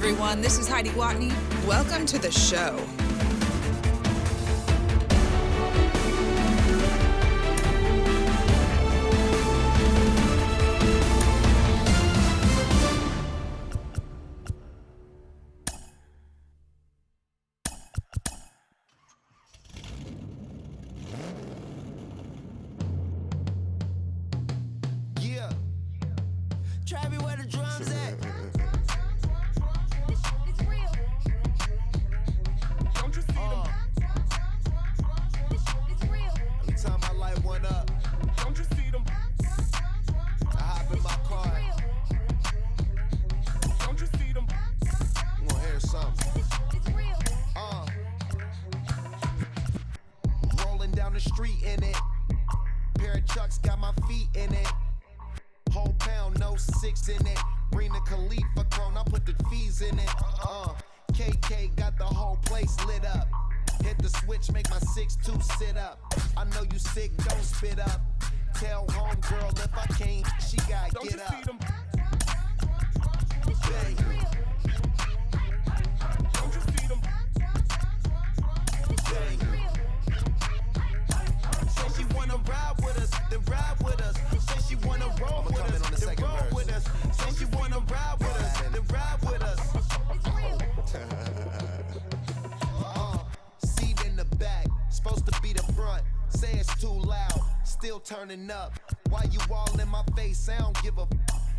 everyone. This is Heidi Watney. Welcome to the show. Travis, where the drums at? It's real. Don't you see them? It's real. Every time I light one up, don't you see them? I hop in my car. Don't you see them? I'm gonna hear something. It's real. Rolling down the street in it. Pair of Chucks got my feet in it. Whole pound, no 6 in it. Bring the Khalifa chrome, I put the fees in it. KK got the whole place lit up. Hit the switch, make my 6'2" sit up. I know you sick, don't spit up. Tell homegirl if I can't, she gotta Don't get you up. see them? Bang. Don't you see them? Bang. Say she wanna ride with us, then ride with us. Say she wanna roll with us, then roll with us. Say she wanna ride with us, then ride with us. Seat in the back, supposed to be the front. Say it's too loud, still turning up. Why you all in my face? I don't give a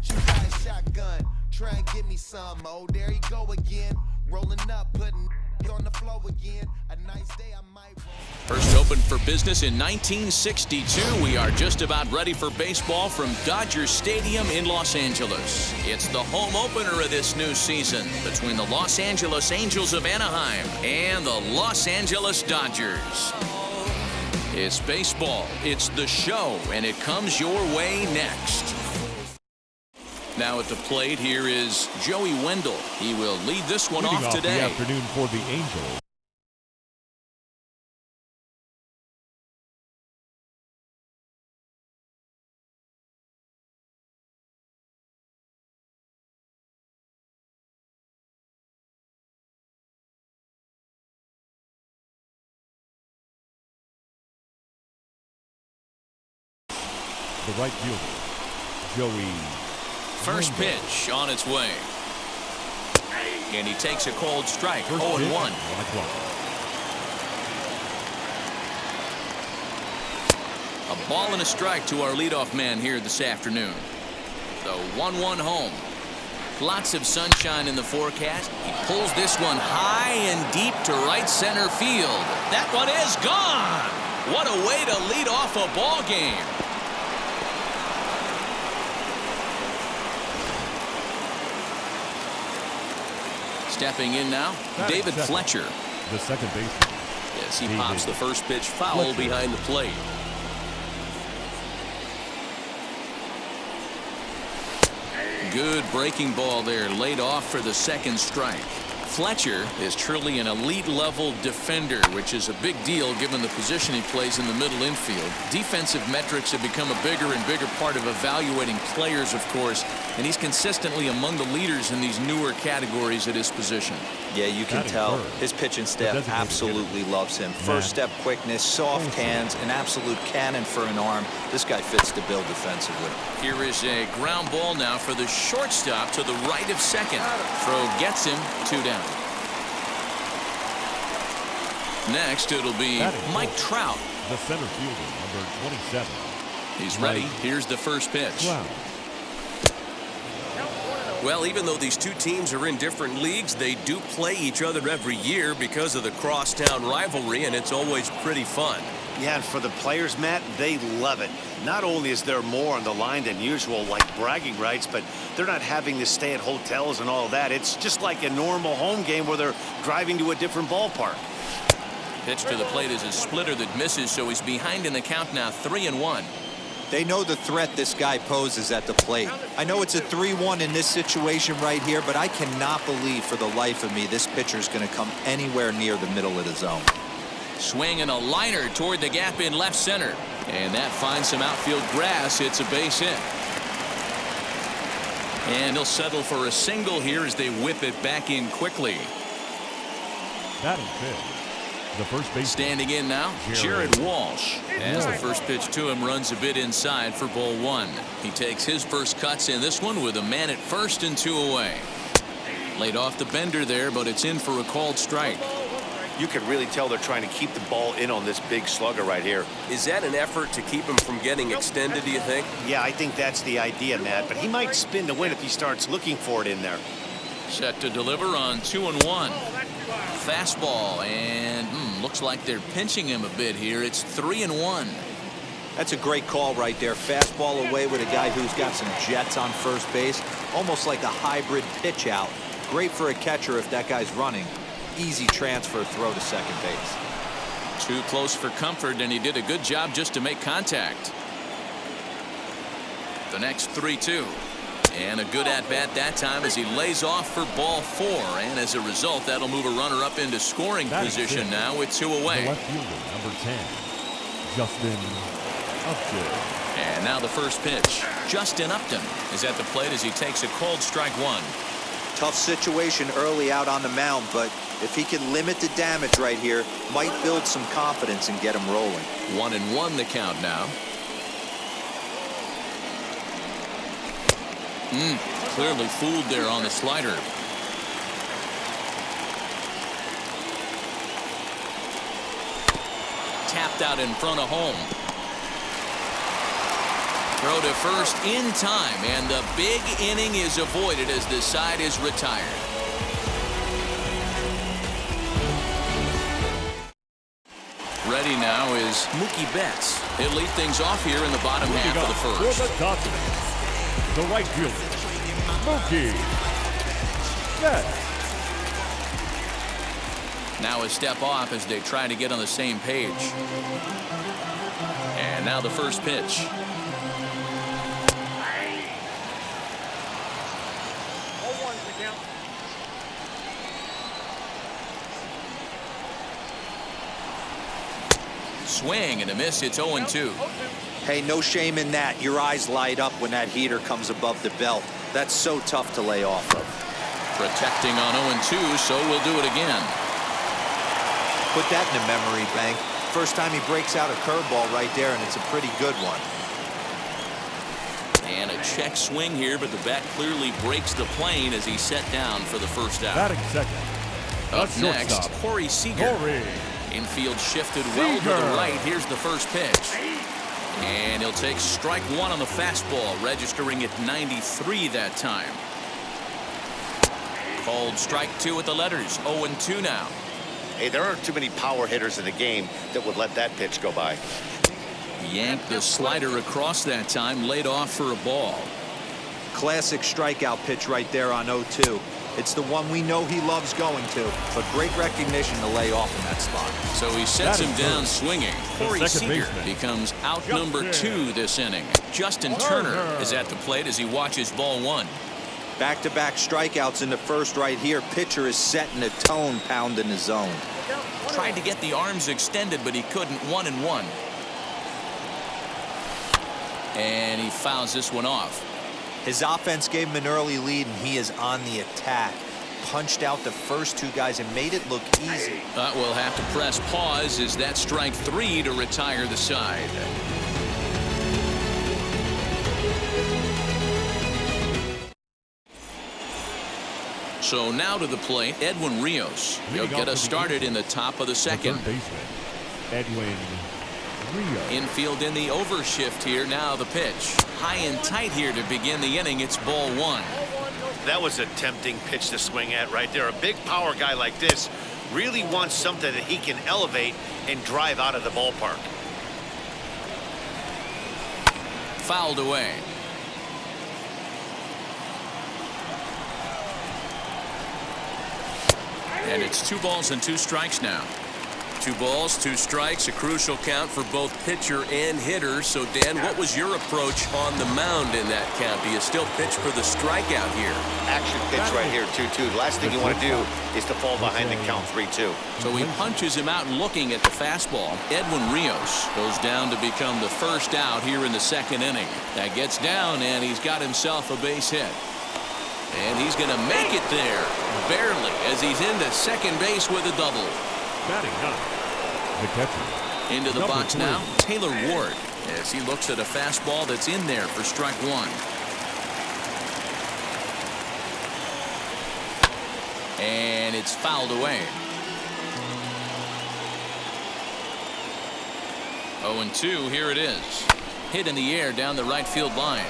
She got a shotgun, try and get me some. Oh, there he go again. Rolling up, putting on the floor again. A nice day, I might roll. First opened for business in 1962. We are just about ready for baseball from Dodger Stadium in Los Angeles. It's the home opener of this new season between the Los Angeles Angels of Anaheim and the Los Angeles Dodgers. It's baseball, it's the show, and it comes your way next. Now at the plate, here is Joey Wendell. He will lead this one Leading off today. the afternoon for the Angels. The right fielder, Joey. First pitch on its way. And he takes a cold strike. First 0-1. pitch, 1 o'clock. A ball and a strike to our leadoff man here this afternoon. The 1-1 home. Lots of sunshine in the forecast. He pulls this one high and deep to right center field. That one is gone. What a way to lead off a ball game. Stepping in now, David Fletcher. The second baseman. Yes, he pops the first pitch foul behind the plate. Good breaking ball there, laid off for the second strike. Fletcher is truly an elite-level defender, which is a big deal given the position he plays in the middle infield. Defensive metrics have become a bigger and bigger part of evaluating players, of course, and he's consistently among the leaders in these newer categories at his position. Yeah, you can tell his pitching staff absolutely loves him. First step quickness, soft hands, an absolute cannon for an arm. This guy fits the bill defensively. Here is a ground ball now for the shortstop to the right of second. Throw gets him, 2 down. Next, it'll be Mike Trout. The center fielder, number 27. He's ready. Here's the first pitch. Wow. Well, even though these two teams are in different leagues, they do play each other every year because of the crosstown rivalry, and it's always pretty fun. Yeah, and for the players, Matt, they love it. Not only is there more on the line than usual, like bragging rights, but they're not having to stay at hotels and all that. It's just like a normal home game where they're driving to a different ballpark. Pitch to the plate is a splitter that misses, so he's behind in the count now, 3-1. They know the threat this guy poses at the plate. I know it's a 3-1 in this situation right here, but I cannot believe for the life of me this pitcher's going to come anywhere near the middle of the zone. Swing and a liner toward the gap in left center. And that finds some outfield grass. It's a base hit. And he'll settle for a single here as they whip it back in quickly. Batting fifth, the first base. Standing in now, Jared Walsh. As the first pitch to him runs a bit inside for ball one. He takes his first cuts in this one with a man at first and 2 away. Laid off the bender there, but it's in for a called strike. You can really tell they're trying to keep the ball in on this big slugger right here. Is that an effort to keep him from getting extended, do you think? Yeah, I think that's the idea, Matt. But he might spin to win if he starts looking for it in there. Set to deliver on 2-1. Fastball, and looks like they're pinching him a bit here. It's 3-1. That's a great call right there. Fastball away with a guy who's got some jets on first base. Almost like a hybrid pitch out. Great for a catcher if that guy's running. Easy transfer throw to second base. Too close for comfort, and he did a good job just to make contact. The next 3-2. And a good at-bat that time as he lays off for ball 4. And as a result, that'll move a runner up into scoring position now with 2 away. The left fielder, number 10, Justin Upton. And now the first pitch. Justin Upton is at the plate as he takes a called strike 1. Tough situation early out on the mound, but if he can limit the damage right here, might build some confidence and get him rolling. 1-1 the count now. Clearly fooled there on the slider. Tapped out in front of home. Throw to first in time, and the big inning is avoided as the side is retired. Ready now is Mookie Betts. He'll lead things off here in the bottom half of the first. For the Dodgers, the right fielder, Mookie Betts. Now a step off as they try to get on the same page. And now the first pitch. Swing and a miss. It's 0-2. Hey, no shame in that. Your eyes light up when that heater comes above the belt. That's so tough to lay off of. Protecting on 0-2, so we'll do it again. Put that in a memory bank. First time he breaks out a curveball right there, and it's a pretty good one. And a check swing here, but the bat clearly breaks the plane as he's set down for the first out. Batting second, Up the next, shortstop, Corey Seager. Corey Infield shifted well to the right. Here's the first pitch. And he'll take strike 1 on the fastball, registering at 93 that time. Called strike 2 with the letters. 0-2 now. Hey, there aren't too many power hitters in the game that would let that pitch go by. Yanked the slider across that time, laid off for a ball. Classic strikeout pitch right there on 0-2. It's the one we know he loves going to, but great recognition to lay off in that spot. So he sets him down swinging. Corey Seager becomes out number 2 this inning. Justin Turner is at the plate as he watches ball 1. Back-to-back strikeouts in the first right here. Pitcher is setting a tone, pounding the zone. Tried to get the arms extended, but he couldn't. 1-1. And he fouls this one off. His offense gave him an early lead, and he is on the attack. Punched out the first 2 guys and made it look easy. We'll have to press pause as that strike 3 to retire the side. So now to the plate, Edwin Rios. He'll get us started in the top of the second. The third baseman, Edwin Rios. Infield in the overshift here. Now the pitch. High and tight here to begin the inning. It's ball 1. That was a tempting pitch to swing at right there. A big power guy like this really wants something that he can elevate and drive out of the ballpark. Fouled away. And it's 2 balls and 2 strikes now. 2 balls, 2 strikes, a crucial count for both pitcher and hitter. So, Dan, what was your approach on the mound in that count? Do you still pitch for the strikeout here? Action pitch right here, 2-2. The last thing you want to do is to fall behind the count 3-2. So he punches him out and looking at the fastball. Edwin Rios goes down to become the first out here in the second inning. That gets down, and he's got himself a base hit. And he's going to make it there. Barely, as he's into second base with a double. Batting ninth, the catcher. Into the Number box 3. now, Taylor Ward, as he looks at a fastball that's in there for strike one. And it's fouled away. 0-2, here it is. Hit in the air down the right field line.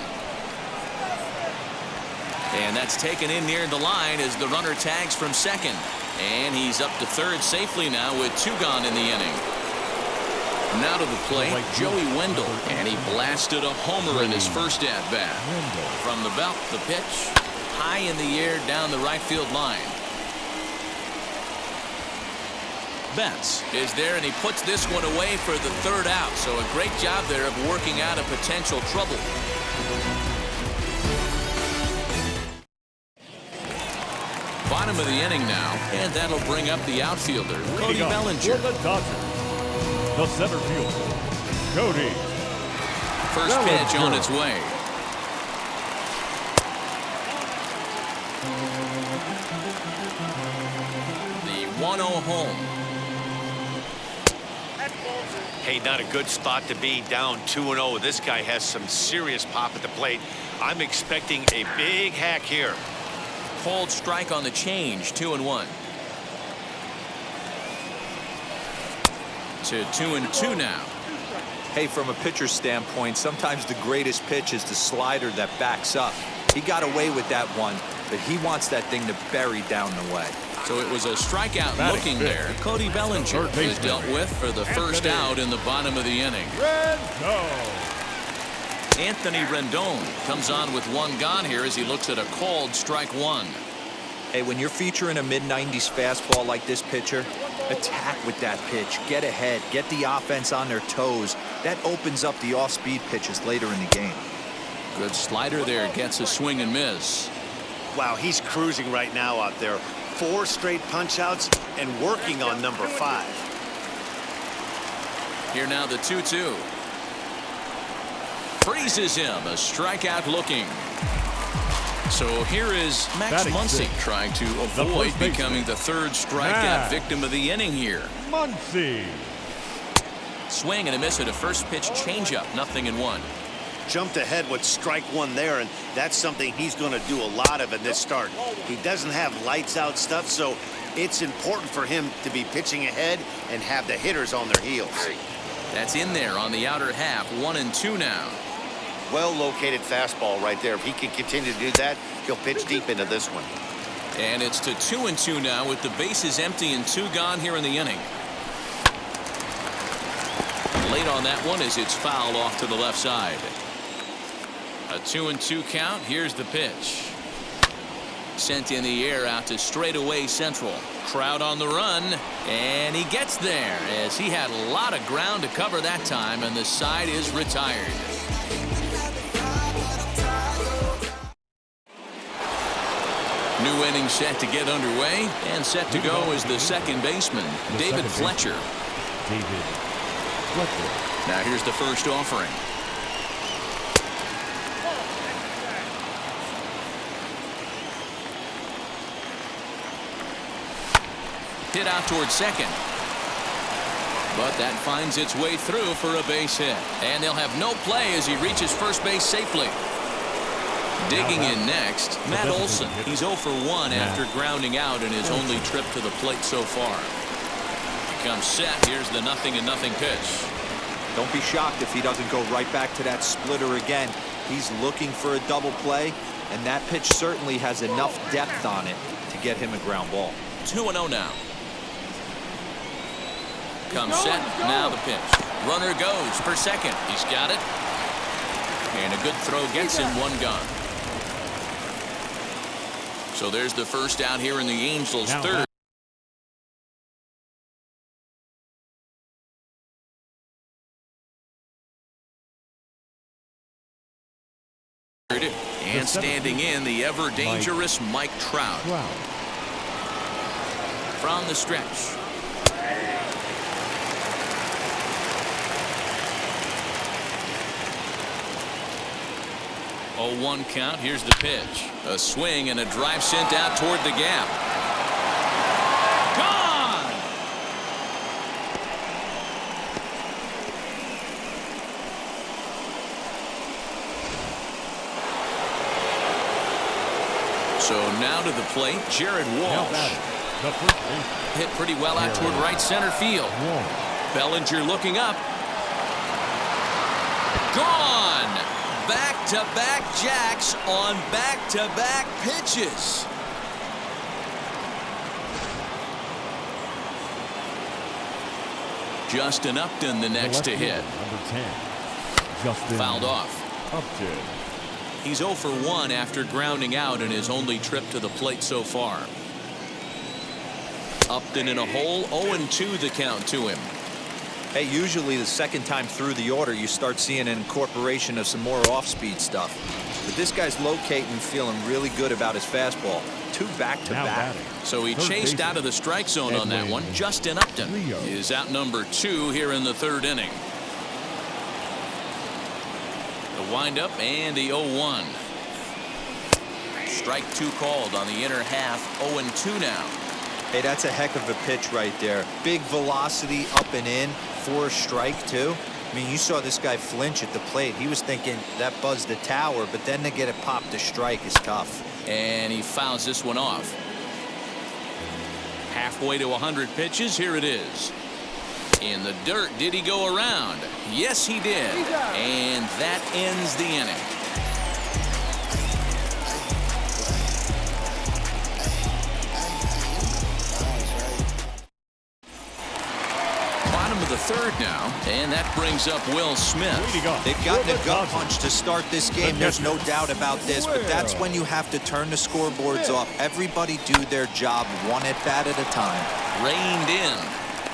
And that's taken in near the line as the runner tags from second. And he's up to third safely now with 2 gone in the inning. Now to the plate, Joey Wendell. And he blasted a homer in his first at-bat. From the belt, the pitch. High in the air down the right field line. Betts is there, and he puts this one away for the third out. So a great job there of working out a potential trouble. Bottom of the inning now, and that'll bring up the outfielder, Cody Bellinger. For the Dodgers, the center fielder, Cody. First pitch on its way. The 1-0 home. Hey, not a good spot to be, down 2-0. This guy has some serious pop at the plate. I'm expecting a big hack here. Cold strike on the change, 2-1. To 2-2 now. Hey, from a pitcher's standpoint, sometimes the greatest pitch is the slider that backs up. He got away with that one, but he wants that thing to bury down the way. So it was a strikeout looking there. Cody Bellinger was dealt with for the first out in the bottom of the inning. Anthony Rendon comes on with 1 gone here as he looks at a called strike 1. Hey, when you're featuring a mid-90s fastball like this pitcher, attack with that pitch. Get ahead. Get the offense on their toes. That opens up the off-speed pitches later in the game. Good slider there. Gets a swing and miss. Wow, he's cruising right now out there. 4 straight punch-outs and working on number 5. Here now the 2-2. Freezes him. A strikeout looking. So here is Max Muncy trying to avoid becoming the third strikeout victim of the inning here. Muncy. Swing and a miss at a first pitch changeup. 0-1. Jumped ahead with strike 1 there, and that's something he's going to do a lot of in this start. He doesn't have lights out stuff, so it's important for him to be pitching ahead and have the hitters on their heels. That's in there on the outer half. 1-2 now. Well located fastball right there. If he can continue to do that, he'll pitch deep into this one. And it's to 2-2 now with the bases empty and 2 gone here in the inning. Late on that one as it's fouled off to the left side. A 2-2 count. Here's the pitch. Sent in the air out to straightaway central. Crowd on the run, and he gets there as he had a lot of ground to cover that time, and the side is retired. New inning set to get underway, and set to go is the second baseman, David Fletcher. David Fletcher. Now here's the first offering. Hit out towards second. But that finds its way through for a base hit. And they'll have no play as he reaches first base safely. Digging in next, Matt Olson. He's 0 for 1 after grounding out in his only trip to the plate so far. Comes set. Here's the 0-0 pitch. Don't be shocked if he doesn't go right back to that splitter again. He's looking for a double play, and that pitch certainly has enough depth on it to get him a ground ball. 2-0 now. Comes set. Now the pitch. Runner goes for second. He's got it. And a good throw gets him 1 gone. So there's the first out here in the Angels' third. And standing in, the ever-dangerous Mike Trout. From the stretch. 0-1 count. Here's the pitch. A swing and a drive sent out toward the gap. Gone! So now to the plate, Jared Walsh. The first baseman. Hit pretty well out toward right center field. Bellinger looking up. Gone! Back-to-back jacks on back-to-back pitches. Justin Upton the next to hit. Number 10. Justin Fouled off. Upton. He's 0 for 1 after grounding out in his only trip to the plate so far. Upton in a hole, 0-2 the count to him. Hey, usually the second time through the order, you start seeing an incorporation of some more off-speed stuff. But this guy's locating, feeling really good about his fastball. 2 back-to-back. So he chased out of the strike zone on that one. Justin Upton is out number 2 here in the 3rd inning. The windup and the 0-1. Strike 2 called on the inner half. 0-2 now. Hey, that's a heck of a pitch right there. Big velocity up and in for a strike, too. I mean, you saw this guy flinch at the plate. He was thinking that buzzed the tower, but then to get it popped to strike is tough. And he fouls this one off. Halfway to 100 pitches. Here it is. In the dirt. Did he go around? Yes, he did. And that ends the inning. Bottom of the 3rd now, and that brings up Will Smith. They've gotten a gut punch to start this game. There's no doubt about this, but that's when you have to turn the scoreboards off. Everybody do their job one at bat at a time. Reined in,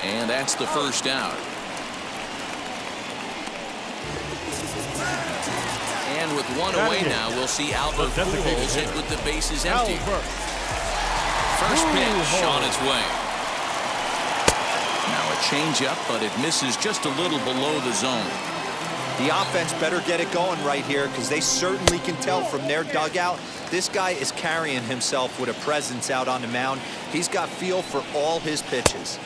and that's the first out. And with one away now, we'll see Albert Pujols hit with the bases empty. First pitch on its way. Now a changeup, but it misses just a little below the zone. The offense better get it going right here because they certainly can tell from their dugout this guy is carrying himself with a presence out on the mound. He's got feel for all his pitches.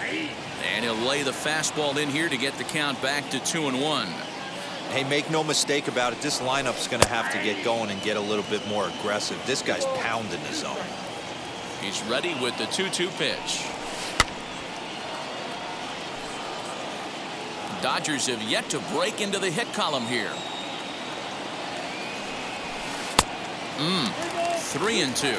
And he'll lay the fastball in here to get the count back to 2-1. Hey, make no mistake about it. This lineup's going to have to get going and get a little bit more aggressive. This guy's pounding the zone. He's ready with the 2-2 pitch. Dodgers have yet to break into the hit column here. 3-2.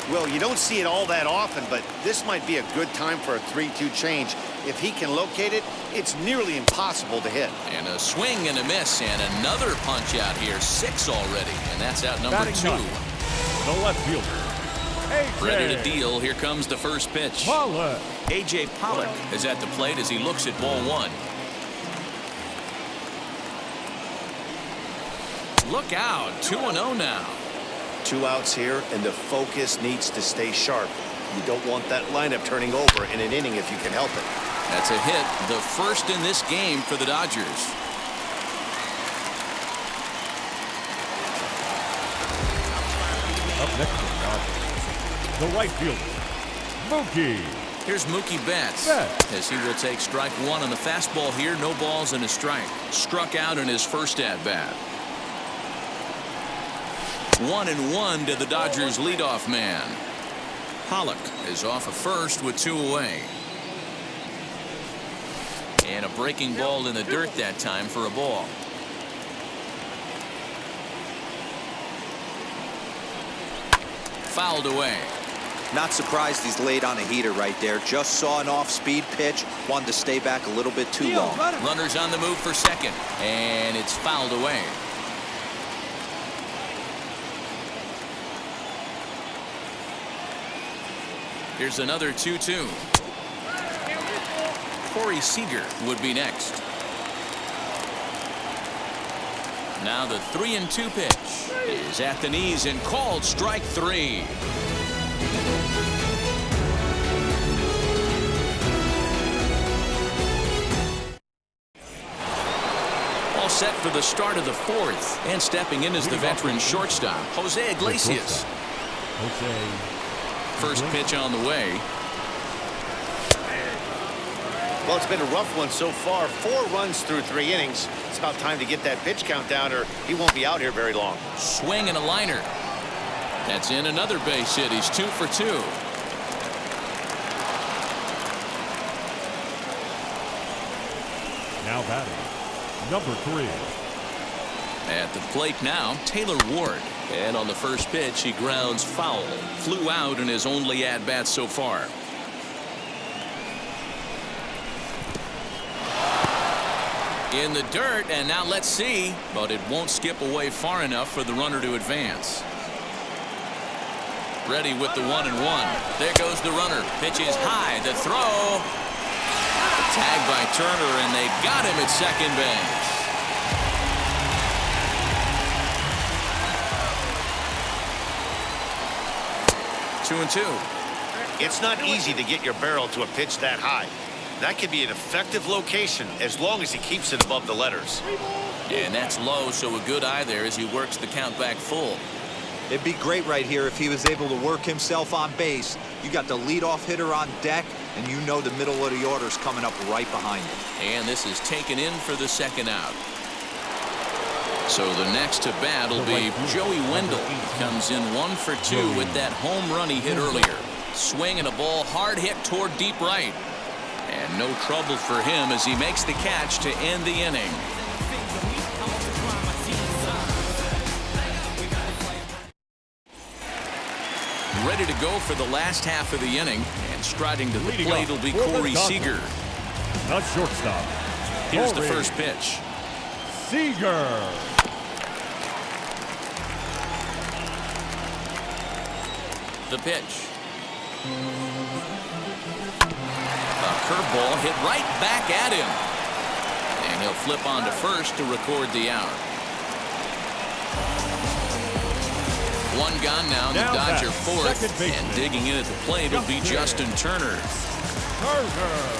Well, you don't see it all that often, but this might be a good time for a 3-2 change. If he can locate it, it's nearly impossible to hit. And a swing and a miss, and another punch out here. 6 already, and that's out number 2. The left fielder. Ready to deal. Here comes the first pitch. Pollock. A.J. Pollock is at the plate as he looks at ball 1. Look out. 2-0 now. 2 outs here, and the focus needs to stay sharp. You don't want that lineup turning over in an inning if you can help it. That's a hit, the first in this game for the Dodgers. Up next for the Dodgers, the right fielder, Mookie. Here's Mookie Betts as he will take strike 1 on the fastball here. No balls and a strike. Struck out in his first at-bat. 1-1 to the Dodgers leadoff man. Pollock is off of first with 2 away. And a breaking ball in the dirt that time for a ball. Fouled away. Not surprised he's laid on a heater right there. Just saw an off-speed pitch. Wanted to stay back a little bit too long. Runners on the move for second. And it's fouled away. Here's another 2-2. Corey Seager would be next. Now the 3-2 pitch is at the knees and called strike 3. all set for the start of the fourth. And stepping in is the veteran shortstop, Jose Iglesias. First pitch on the way. Well, it's been a rough one so far. 4 runs through 3 innings. It's about time to get that pitch count down or he won't be out here very long. Swing and a liner. That's in another base hit. He's 2 for 2. Now batting, number 3. At the plate now, Taylor Ward. And on the first pitch, he grounds foul. Flew out in his only at-bat so far. In the dirt, and now let's see. But it won't skip away far enough for the runner to advance. Ready with the 1-1. There goes the runner. Pitch is high. The throw. Tag by Turner, and they got him at second base. 2-2. It's not easy to get your barrel to a pitch that high. That could be an effective location as long as he keeps it above the letters. And that's low, so a good eye there as he works the count back full. It'd be great right here if he was able to work himself on base. You got the leadoff hitter on deck, and you know the middle of the order's coming up right behind him. And this is taken in for the second out. So the next to bat will be Joey Wendell. Comes in 1 for 2 with that home run he hit earlier. Swing and a ball hard hit toward deep right. And no trouble for him as he makes the catch to end the inning. Ready to go for the last half of the inning, and striding to the plate will be Corey Seager. The shortstop. Here's the first pitch. Seager. The pitch. A curveball hit right back at him. And he'll flip on to first to record the out. One gone now, the Dodger fourth. And digging in at the plate will be Justin Turner.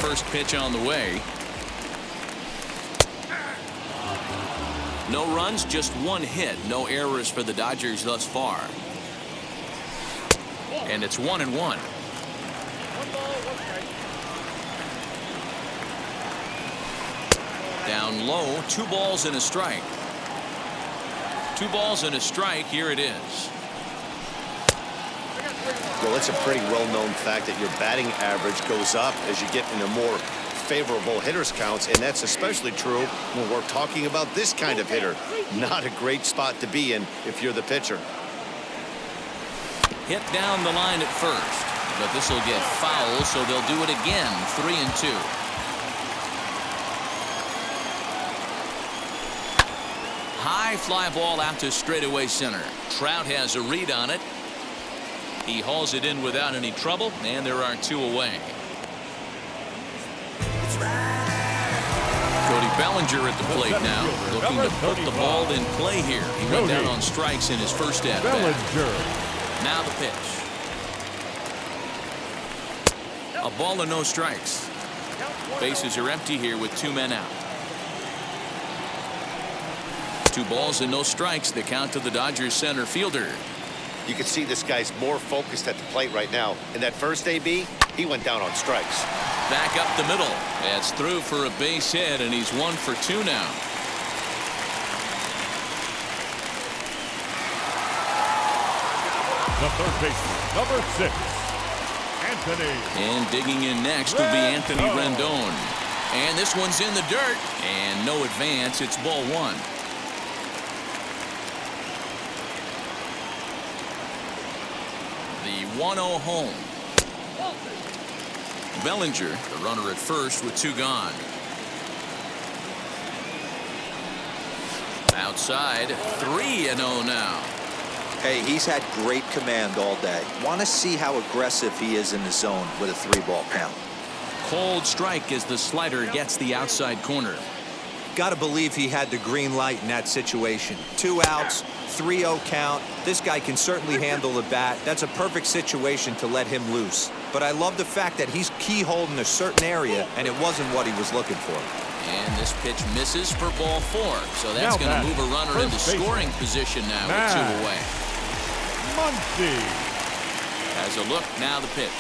First pitch on the way. No runs, just 1 hit. No errors for the Dodgers thus far. And it's 1-1. Down low, 2 balls and a strike. 2 balls and a strike. Here it is. Well, it's a pretty well-known fact that your batting average goes up as you get into more favorable hitters counts, and that's especially true when we're talking about this kind of hitter. Not a great spot to be in if you're the pitcher. Hit down the line at first, but this will get foul, so they'll do it again. 3-2. High fly ball out to straightaway center. Trout has a read on it. He hauls it in without any trouble, and there are 2 away. Cody Bellinger at the plate now, looking to put the ball in play here. He went down on strikes in his first at-bat. Now the pitch. A ball and no strikes. Bases are empty here with 2 men out. 2 balls and no strikes. The count to the Dodgers center fielder. You can see this guy's more focused at the plate right now. In that first AB, he went down on strikes. Back up the middle. That's through for a base hit, and he's 1 for 2 now. The third baseman, number 6, Anthony. And digging in next will be Anthony Rendon. And this one's in the dirt. And no advance. It's ball 1. The 1-0 home. Bellinger, the runner at first with 2 gone. Outside, 3-0 now. Hey, he's had great command all day. Want to see how aggressive he is in the zone with a 3-ball count. Cold strike as the slider gets the outside corner. Got to believe he had the green light in that situation. 2 outs, 3-0 count. This guy can certainly handle the bat. That's a perfect situation to let him loose. But I love the fact that he's keyholed in a certain area, and it wasn't what he was looking for. And this pitch misses for ball 4. So that's going to move a runner into scoring position now with 2 away. Muncy. As a look, now the pitch.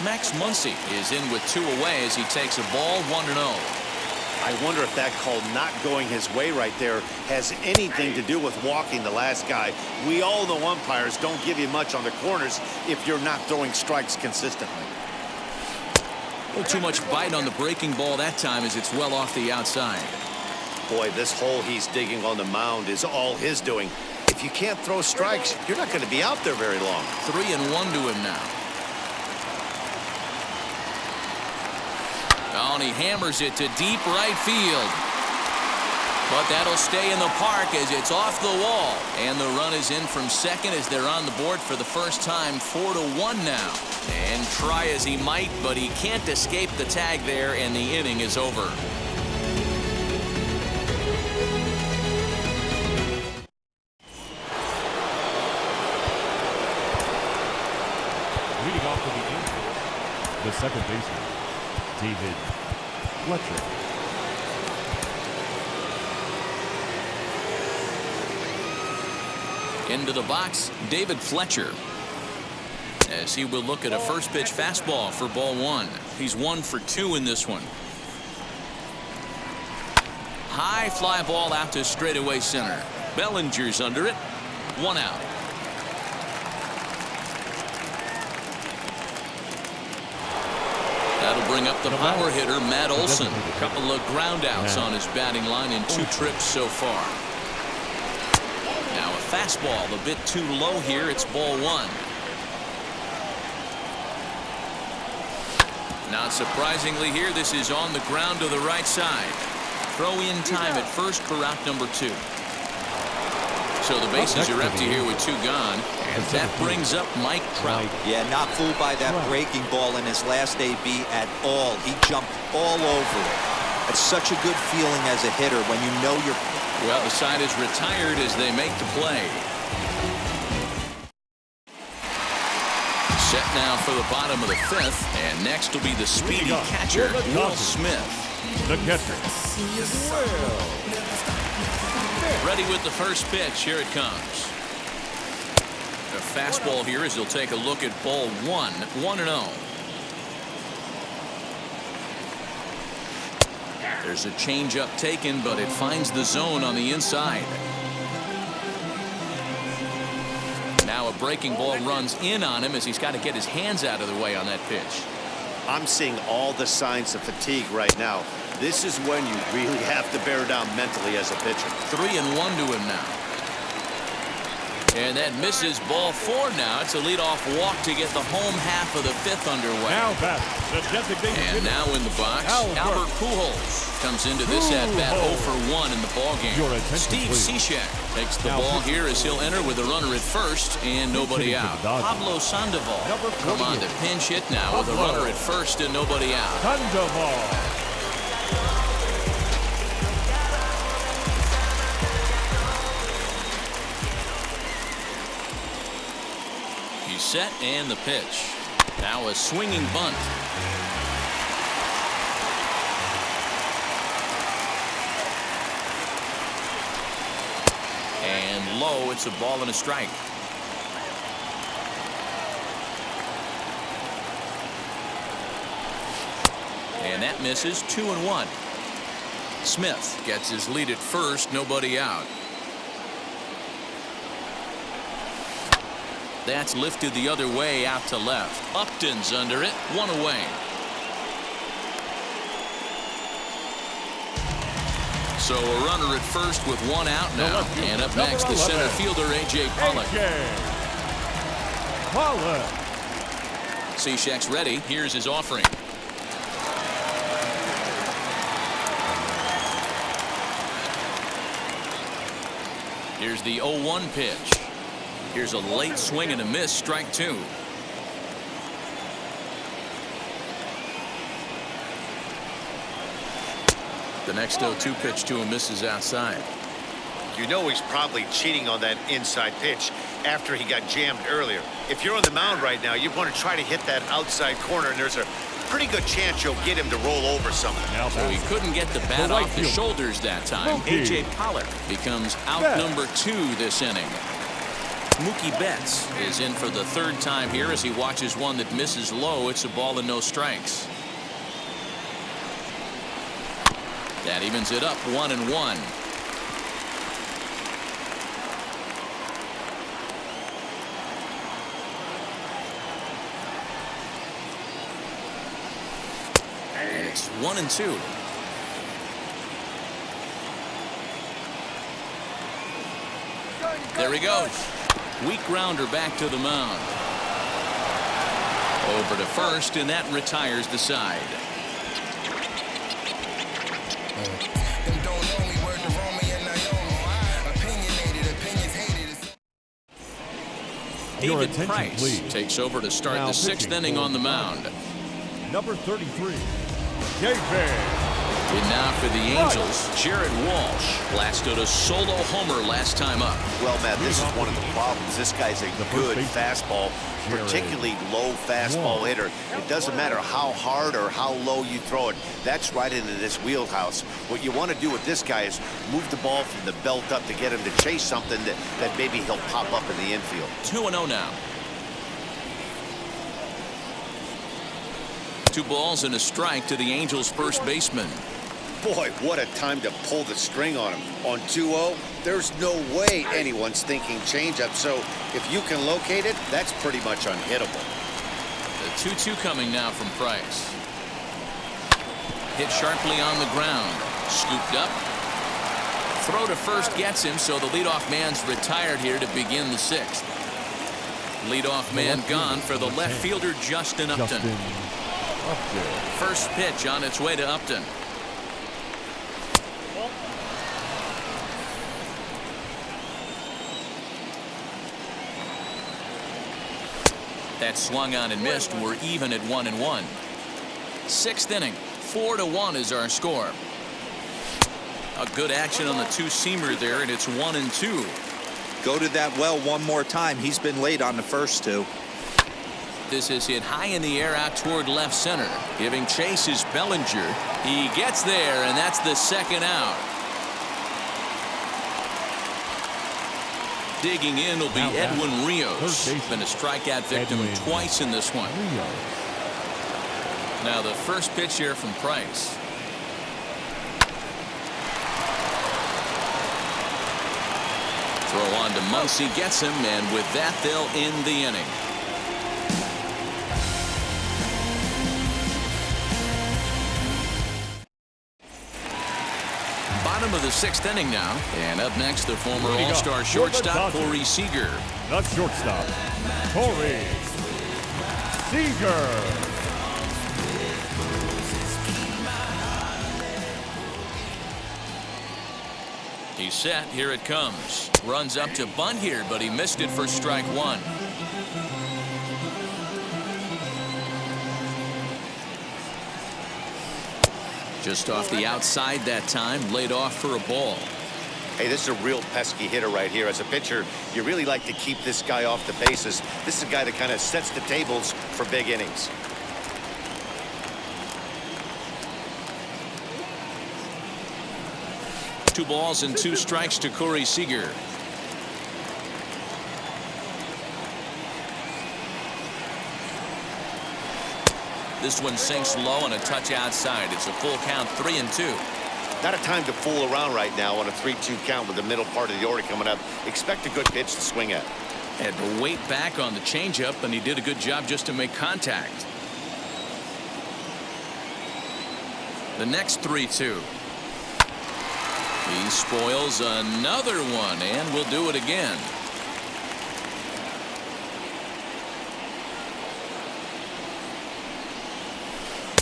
Max Muncy is in with 2 away as he takes a ball 1-0. I wonder if that call not going his way right there has anything to do with walking the last guy. We all know umpires don't give you much on the corners if you're not throwing strikes consistently. A little too much bite on the breaking ball that time as it's well off the outside. Boy, this hole he's digging on the mound is all his doing. If you can't throw strikes, you're not going to be out there very long. 3-1 to him now. Oh, and he hammers it to deep right field. But that'll stay in the park as it's off the wall. And the run is in from second as they're on the board for the first time. 4-1 now. And try as he might, but he can't escape the tag there, and the inning is over. Leading off to the Angels, the second baseman, David Fletcher. Into the box, David Fletcher. As he will look at a first pitch fastball for ball 1. He's 1 for 2 in this one. High fly ball out to straightaway center. Bellinger's under it. 1 out. That'll bring up the power hitter, Matt Olson. A couple of ground outs on his batting line in 2 trips so far. Now a fastball a bit too low here. It's ball 1. Not surprisingly here, this is on the ground to the right side. Throw in time at first, Corral number 2. So the bases are empty here with 2 gone. And that brings up Mike Trout. Yeah, not fooled by that breaking ball in his last AB at all. He jumped all over it. It's such a good feeling as a hitter when you know you're... Well, the side is retired as they make the play. Set now for the bottom of the 5th, and next will be the speedy catcher, Will Smith. The catcher, Ready with the first pitch. Here it comes. A fastball here as he'll take a look at ball 1. 1-0. There's a changeup taken, but it finds the zone on the inside. Now a breaking ball runs in on him as he's got to get his hands out of the way on that pitch. I'm seeing all the signs of fatigue right now. This is when you really have to bear down mentally as a pitcher. 3-1 to him now. And that misses ball 4 now. It's a leadoff walk to get the home half of the 5th underway. now bat, the designated And hitter, now in the box, Albert Pujols comes into this at-bat 0 for 1 in the ballgame. Your attention, Steve please. Cishek takes the Now ball pitching. here as he'll enter with a runner at first and nobody Hitting for out. the Dodgers. Pablo Sandoval Number come on 48. to pinch hit now with a Pablo. runner at first and nobody out. Sandoval. He's set and the pitch. Now a swinging bunt. And low, it's a ball and a strike. And that misses. 2-1. Smith gets his lead at first, nobody out. That's lifted the other way out to left. Upton's under it. 1 away. So a runner at first with 1 out now. And up next, the center fielder, A.J. Pollock. Pollock. Cishek's ready. Here's his offering. Here's the 0-1 pitch. Here's a late swing and a miss. Strike 2. The next 0-2 pitch to him misses outside. You know he's probably cheating on that inside pitch after he got jammed earlier. If you're on the mound right now, you want to try to hit that outside corner, and there's a pretty good chance you'll get him to roll over something. So he couldn't get the bat off his shoulders that time. A.J. Pollock becomes out number 2 this inning. Mookie Betts Is in for the 3rd time here as he watches one that misses low. It's a ball and no strikes. That evens it up 1-1. And it's 1-2. There he goes. Weak grounder back to the mound. Over to first, and that retires the side. Your David attention, Price please. takes over to start Now the 6th pitching inning for on the mound. Number 33, David. And now for the Angels, Jared Walsh blasted a solo homer last time up. Well, Matt, this is one of the problems. This guy's a good fastball, particularly low fastball hitter. It doesn't matter how hard or how low you throw it. That's right into this wheelhouse. What you want to do with this guy is move the ball from the belt up to get him to chase something that maybe he'll pop up in the infield. 2-0 now. 2 balls and a strike to the Angels' first baseman. Boy, what a time to pull the string on him. On 2-0, there's no way anyone's thinking changeup. So if you can locate it, that's pretty much unhittable. The 2-2 coming now from Price. Hit sharply on the ground. Scooped up. Throw to first gets him, so the leadoff man's retired here to begin the 6th. Leadoff man gone for the left fielder, Justin Upton. First pitch on its way to Upton. That swung on and missed. We're even at 1-1. 6th inning, 4-1 is our score. A good action on the 2-seamer there, and it's 1-2. Go to that well one more time. He's been late on the first 2. This is hit high in the air out toward left center. Giving chase is Bellinger. He gets there, and that's the 2nd out. Digging in will be Edwin Rios. Been a strikeout victim twice in this one. Now the first pitch here from Price. Throw on to Muncy, gets him, and with that they'll end the inning. Bottom of the 6th inning now, and up next the former All-Star shortstop Corey Seager. The shortstop, Corey Seager. He's set. Here it comes. Runs up to bunt here, but he missed it for strike 1. Just off the outside that time, laid off for a ball. Hey, this is a real pesky hitter right here. As a pitcher, you really like to keep this guy off the bases. This is a guy that kind of sets the tables for big innings. Two balls and 2 strikes to Corey Seager. This one sinks low and a touch outside. It's a full count, 3-2. Not a time to fool around right now on a 3-2 count with the middle part of the order coming up. Expect a good pitch to swing at. Had to wait back on the changeup, and he did a good job just to make contact. The next 3-2. He spoils another one, and will do it again.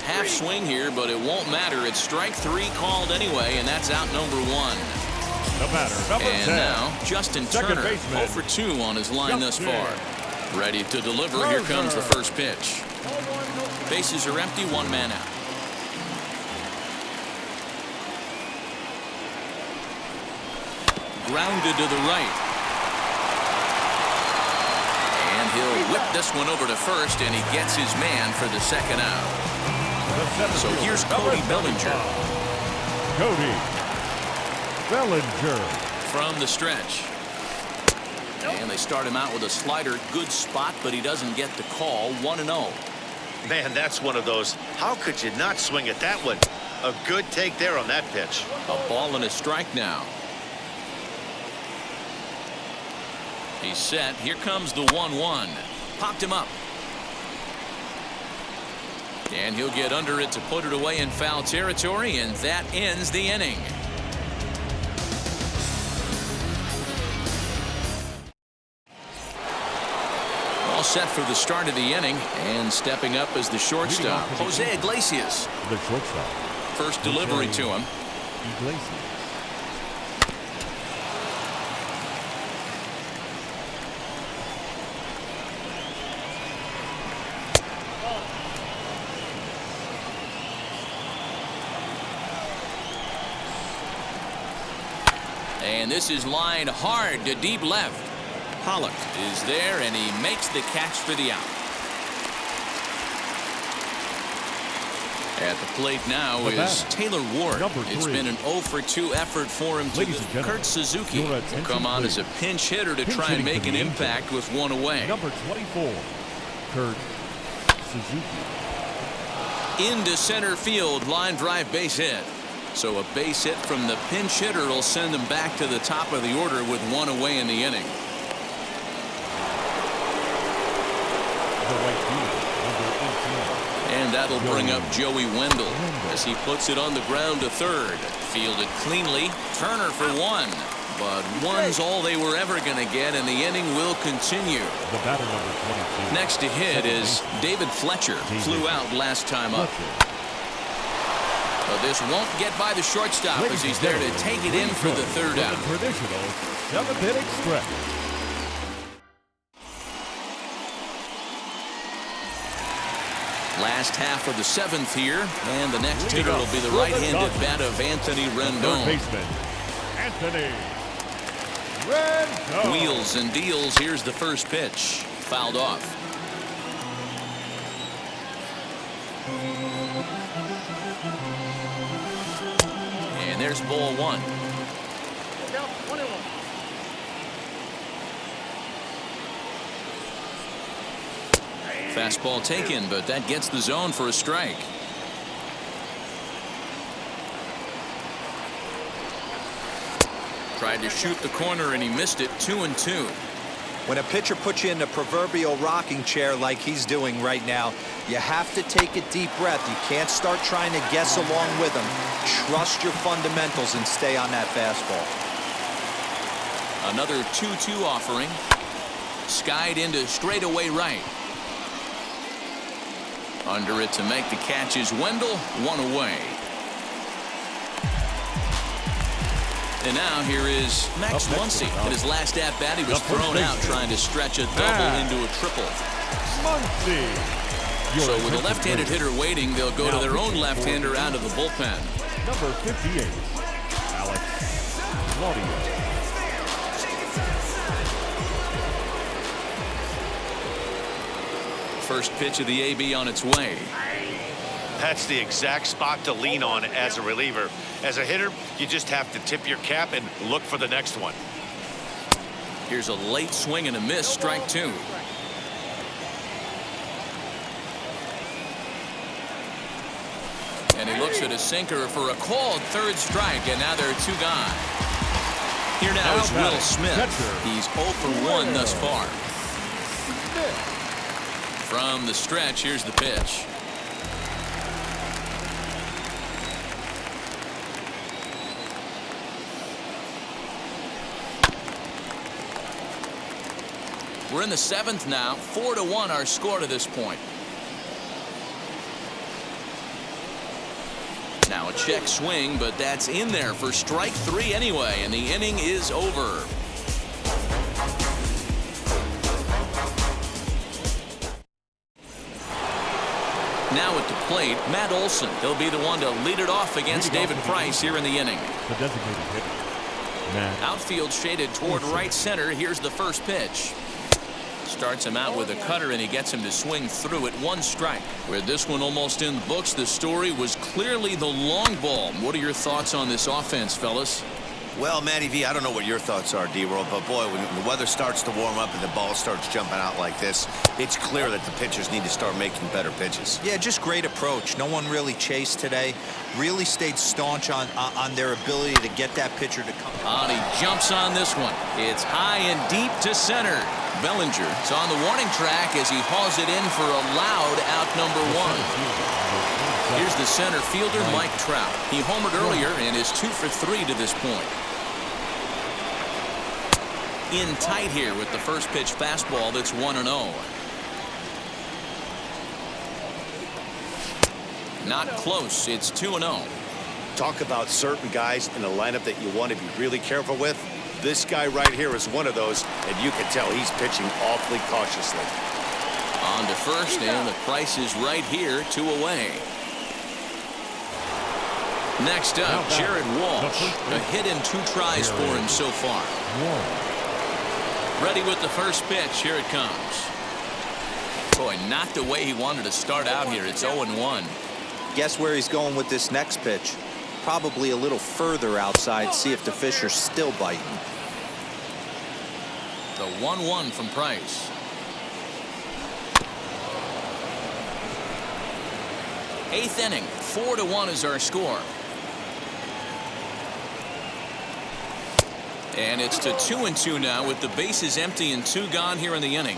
Half swing here, but it won't matter. It's strike 3 called anyway, and that's out number 1. The batter, number 10. And now Justin Turner, 0 for 2 on his line thus far. Ready to deliver. Here comes the first pitch. Bases are empty, 1 man out. Grounded to the right. And he'll whip this one over to first, and he gets his man for the 2nd out. So here's Cody Bellinger. Cody Bellinger. From the stretch. And they start him out with a slider. Good spot, but he doesn't get the call. 1-0. Man, that's one of those. How could you not swing at that one? A good take there on that pitch. A ball and a strike now. He's set. Here comes the 1-1. Popped him up. And he'll get under it to put it away in foul territory, and that ends the inning. All set for the start of the inning, and stepping up as the shortstop, Jose Iglesias. The shortstop. First delivery to him. Iglesias. And this is lined hard to deep left. Pollock is there, and he makes the catch for the out. At the plate now is Taylor Ward. It's been an 0-for-2 effort for him to Kurt Suzuki. Will come on as a pinch hitter to try and make an impact with one away. Number 24, Kurt Suzuki. Into center field, line drive base hit. So a base hit from the pinch hitter will send them back to the top of the order with one away in the inning. And that'll bring up Joey Wendell as he puts it on the ground to third. Fielded cleanly. Turner for one. But one's all they were ever going to get, and the inning will continue. The batter, number 22. Next to hit is David Fletcher. Flew out last time up. But this won't get by the shortstop as he's there to take it in for the third out. Traditional seventh-inning stretch. Last half of the seventh here, and the next hitter will be the right-handed bat of Anthony Rendon. Baseman, Anthony Rendon. Wheels and deals. Here's the first pitch. Fouled off. And there's ball one. Fastball taken, but that gets the zone for a strike. Tried to shoot the corner and he missed it. 2-2. When a pitcher puts you in the proverbial rocking chair like he's doing right now, you have to take a deep breath. You can't start trying to guess along with him. Trust your fundamentals and stay on that fastball. Another 2-2 offering. Skied into straightaway right. Under it to make the catch is Wendell. One away. And now here is Max Muncy. In his last at-bat, he was thrown out trying to stretch a double into a triple. Muncy. So with a left-handed hitter waiting, they'll go to their own left-hander out of the bullpen. Number 58, Alex Claudio. First pitch of the AB on its way. That's the exact spot to lean on as a reliever. As a hitter, you just have to tip your cap and look for the next one. Here's a late swing and a miss. Strike two. And he looks at a sinker for a called third strike, and now there are two gone. Here now is Will Smith. He's 0 for 1 thus far. From the stretch, here's the pitch. We're in the seventh now. 4-1 our score to this point. Now a check swing, but that's in there for strike three anyway, and the inning is over. Now at the plate, Matt Olson. He'll be the one to lead it off against David Price here in the inning. The designated hitter, Matt. Outfield shaded toward right center. Here's the first pitch. Starts him out with a cutter, and he gets him to swing through it. 1 strike. With this one almost in the books, the story was clearly the long ball. What are your thoughts on this offense, fellas? Well, Matty V, I don't know what your thoughts are, D-World, but boy, when the weather starts to warm up and the ball starts jumping out like this, it's clear that the pitchers need to start making better pitches. Yeah, just great approach. No one really chased today. Really stayed staunch on their ability to get that pitcher to come. And he jumps on this one. It's high and deep to center. Bellinger is on the warning track as he hauls it in for a loud out number 1. Here's the center fielder, Mike Trout. He homered earlier and is 2 for 3 to this point. In tight here with the first pitch fastball that's 1-0. Not close. It's 2-0. Talk about certain guys in the lineup that you want to be really careful with. This guy right here is one of those, and you can tell he's pitching awfully cautiously. On to first, and the price is right here, 2 away. Next up, Jared Walsh. A hit and 2 tries for him so far. Ready with the first pitch. Here it comes. Boy, not the way he wanted to start out here. It's 0-1. Guess where he's going with this next pitch? Probably a little further outside. See if the fish are still biting. The 1-1 from Price. Eighth inning. 4-1 is our score. And it's to 2-2 now with the bases empty and 2 gone here in the inning.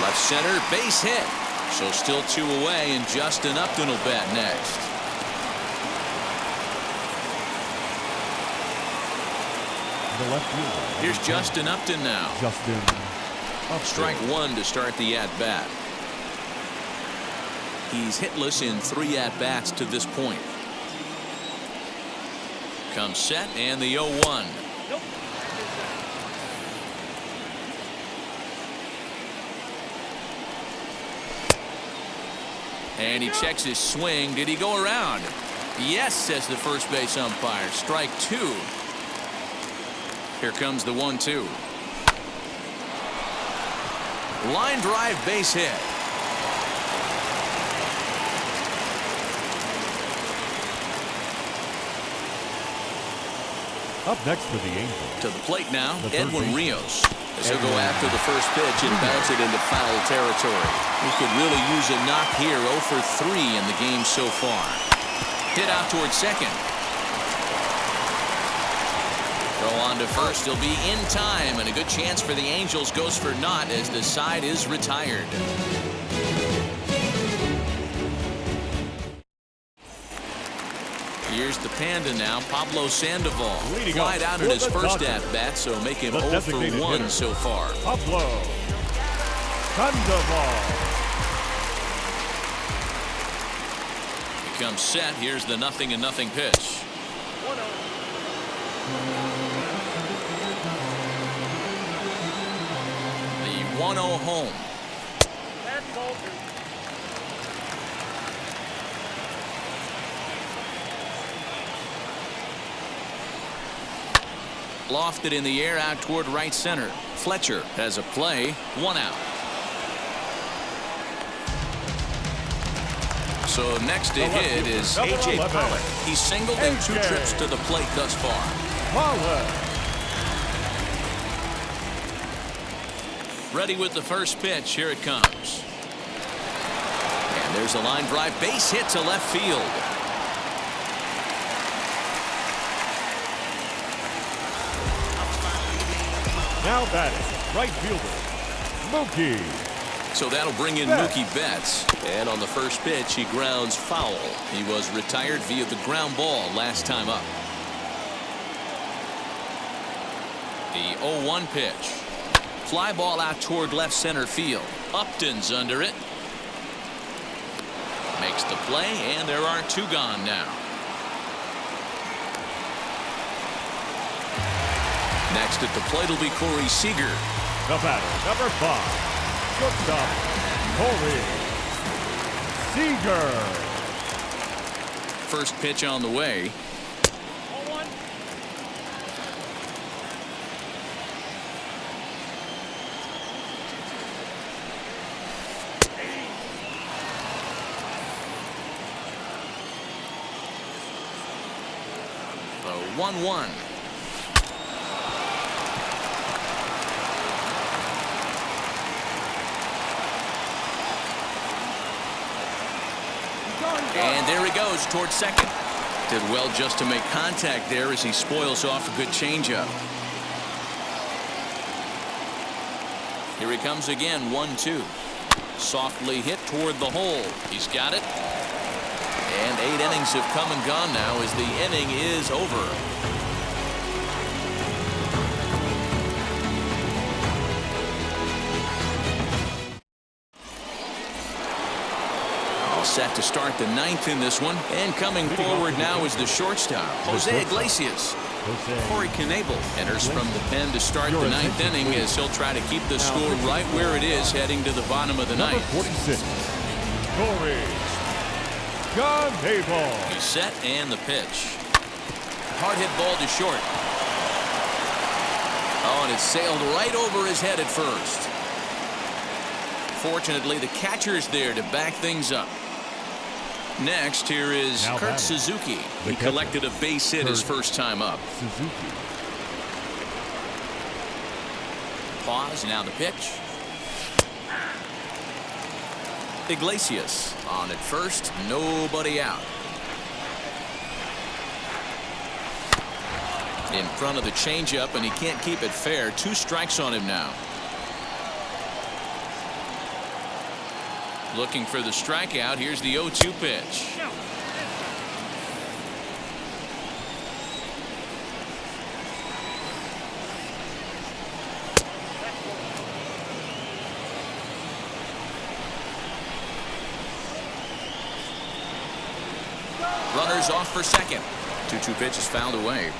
Left center, base hit. So still 2 away, and Justin Upton will bat next. The left fielder. Here's Justin Upton now. Justin Upton. Strike 1 to start the at-bat. He's hitless in 3 at-bats to this point. Comes set, and the 0-1. And he checks his swing. Did he go around? Yes, says the first base umpire. Strike 2. Here comes the 1-2. Line drive, base hit. Up next for the Angels. To the plate now, Edwin Rios. As he'll go after the first pitch and bounce it into foul territory. He could really use a knock here. 0 for 3 in the game so far. Hit out towards second. Throw on to first. He'll be in time, and a good chance for the Angels goes for naught as the side is retired. Here's the Panda now, Pablo Sandoval. Flied out in his first at-bat, so make him 0 for 1 so far. Pablo Sandoval. He comes set. Here's the 0-0 pitch. The 1-0 home. Lofted in the air out toward right center. Fletcher has a play. 1 out. So next to hit is A.J. Pollock. He's singled in 2 trips to the plate thus far. Pollock. Ready with the first pitch. Here it comes. And there's a line drive. Base hit to left field. Now batting, right fielder, Mookie. So that'll bring in Mookie Betts. And on the first pitch, he grounds foul. He was retired via the ground ball last time up. The 0-1 pitch. Fly ball out toward left center field. Upton's under it. Makes the play, and there are 2 gone now. Next at the plate will be Corey Seager. The batter, number 5, shortstop, Corey Seager. First pitch on the way. 1-1. And there he goes towards second. Did well just to make contact there as he spoils off a good changeup. Here he comes again, 1-2. Softly hit toward the hole. He's got it. And 8 innings have come and gone now as the inning is over. All set to start the 9th in this one. And coming forward now is the shortstop, Jose Iglesias. Corey Knebel enters from the pen to start the 9th inning as he'll try to keep the score right where it is heading to the bottom of the 9th. 46, Corey Knebel. He's set and the pitch. Hard hit ball to short. Oh, and it sailed right over his head at first. Fortunately, the catcher's there to back things up. Next, here is Kurt Suzuki. He collected a base hit his first time up. Suzuki. Pause, now the pitch. Iglesias on at first, nobody out. In front of the changeup, and he can't keep it fair. 2 strikes on him now. Looking for the strikeout. Here's the 0-2 pitch. Runners off for second. 2-2 pitch is fouled away.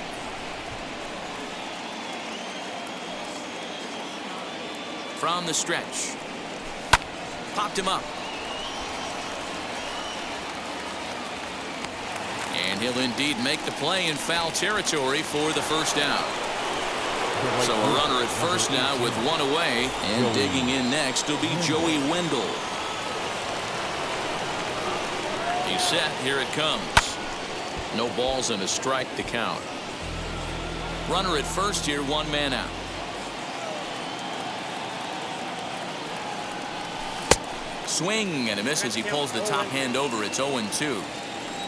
From the stretch. Popped him up. And he'll indeed make the play in foul territory for the first down. So a runner at first now with 1 away. And digging in next will be Joey Wendell. He's set. Here it comes. No balls and a strike to count. Runner at first here, 1 man out. Swing and a miss as he pulls the top hand over. It's 0-2.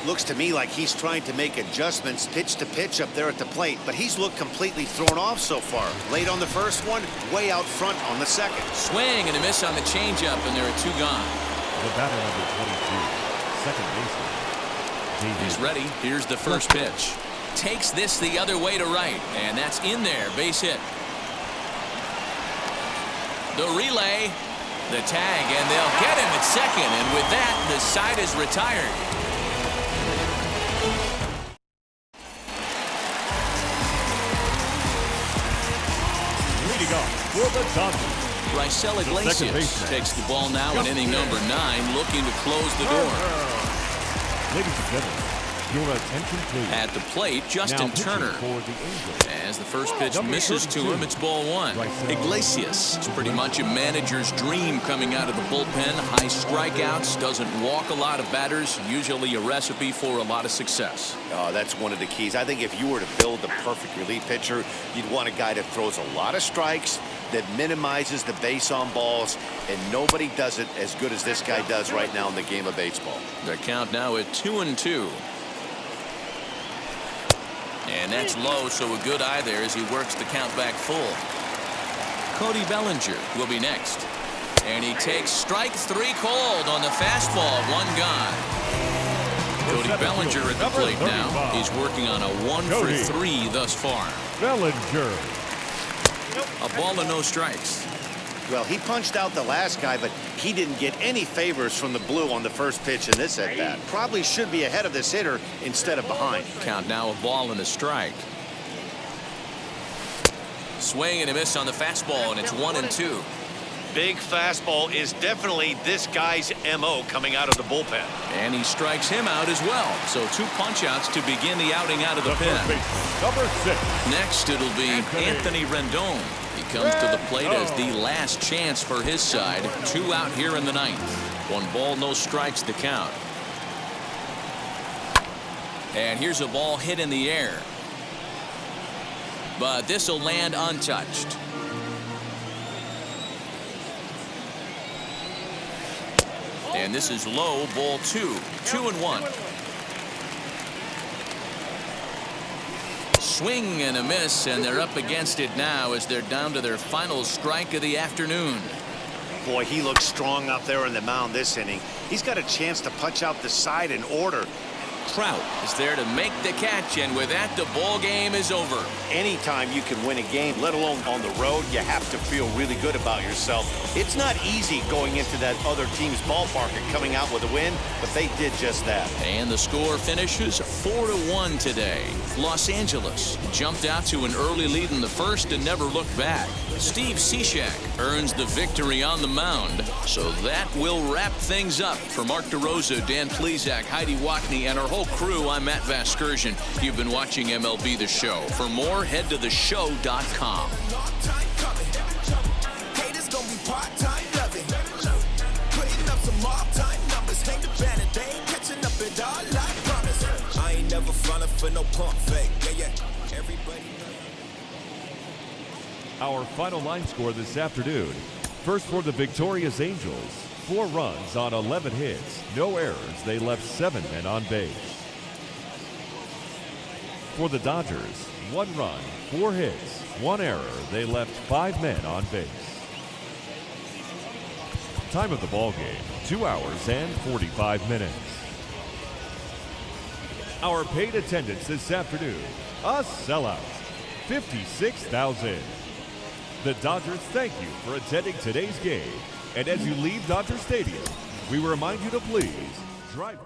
Looks to me like he's trying to make adjustments pitch to pitch up there at the plate, but he's looked completely thrown off so far. Late on the first one, way out front on the second. Swing and a miss on the changeup, and there are 2 gone. The batter number 22, second baseman. He's ready. Here's the first pitch. Takes this the other way to right, and that's in there. Base hit. The relay, the tag, and they'll get him at second, and with that, the side is retired. Leading off for the Dodgers, Raisel Iglesias takes the ball now in inning number 9, looking to close the door. Ladies and gentlemen, your attention please. At the plate, Justin Turner. For the Angels. As the first pitch misses to him, it's ball 1. Iglesias, it's pretty much a manager's dream coming out of the bullpen. High strikeouts, doesn't walk a lot of batters, usually a recipe for a lot of success. Oh, that's one of the keys. I think if you were to build the perfect relief pitcher, you'd want a guy that throws a lot of strikes, that minimizes the base on balls, and nobody does it as good as this guy does right now in the game of baseball. The count now at 2-2. And that's low, so a good eye there as he works the count back full. Cody Bellinger will be next. And he takes strike 3 called on the fastball. 1 gone. Cody Bellinger at the plate now. He's working on a 1 for 3 thus far. Bellinger. A ball and no strikes. Well, he punched out the last guy, but he didn't get any favors from the blue on the first pitch in this at-bat. Probably should be ahead of this hitter instead of behind. Count now a ball and a strike. Swing and a miss on the fastball, and it's 1-2. Big fastball is definitely this guy's MO coming out of the bullpen. And he strikes him out as well. So 2 punch-outs to begin the outing out of the pen. Number 6. Next, it'll be Anthony Rendon. He comes to the plate as the last chance for his side. 2 out here in the 9th. 1 ball, no strikes to count. And here's a ball hit in the air. but this will land untouched. And this is low, ball 2, 2-1. Swing and a miss, and they're up against it now as they're down to their final strike of the afternoon. Boy, he looks strong out there on the mound this inning. He's got a chance to punch out the side in order. Trout is there to make the catch, and with that, the ball game is over. Anytime you can win a game, let alone on the road, you have to feel really good about yourself. It's not easy going into that other team's ballpark and coming out with a win, but they did just that. And the score finishes 4-1 today. Los Angeles jumped out to an early lead in the first and never looked back. Steve Cishek earns the victory on the mound. So that will wrap things up. For Mark DeRosa, Dan Plesac, Heidi Watney, and our whole crew, I'm Matt Vasgersian. You've been watching MLB The Show. For more, head to theshow.com. I ain't never falling for no pump fake. Yeah, everybody. Our final line score this afternoon. First for the victorious Angels. 4 runs on 11 hits. No errors. They left 7 men on base. For the Dodgers, 1 run, 4 hits, 1 error. They left 5 men on base. Time of the ball game, 2 hours and 45 minutes. Our paid attendance this afternoon, a sellout, 56,000. The Dodgers thank you for attending today's game. And as you leave Dodger Stadium, we remind you to please drive.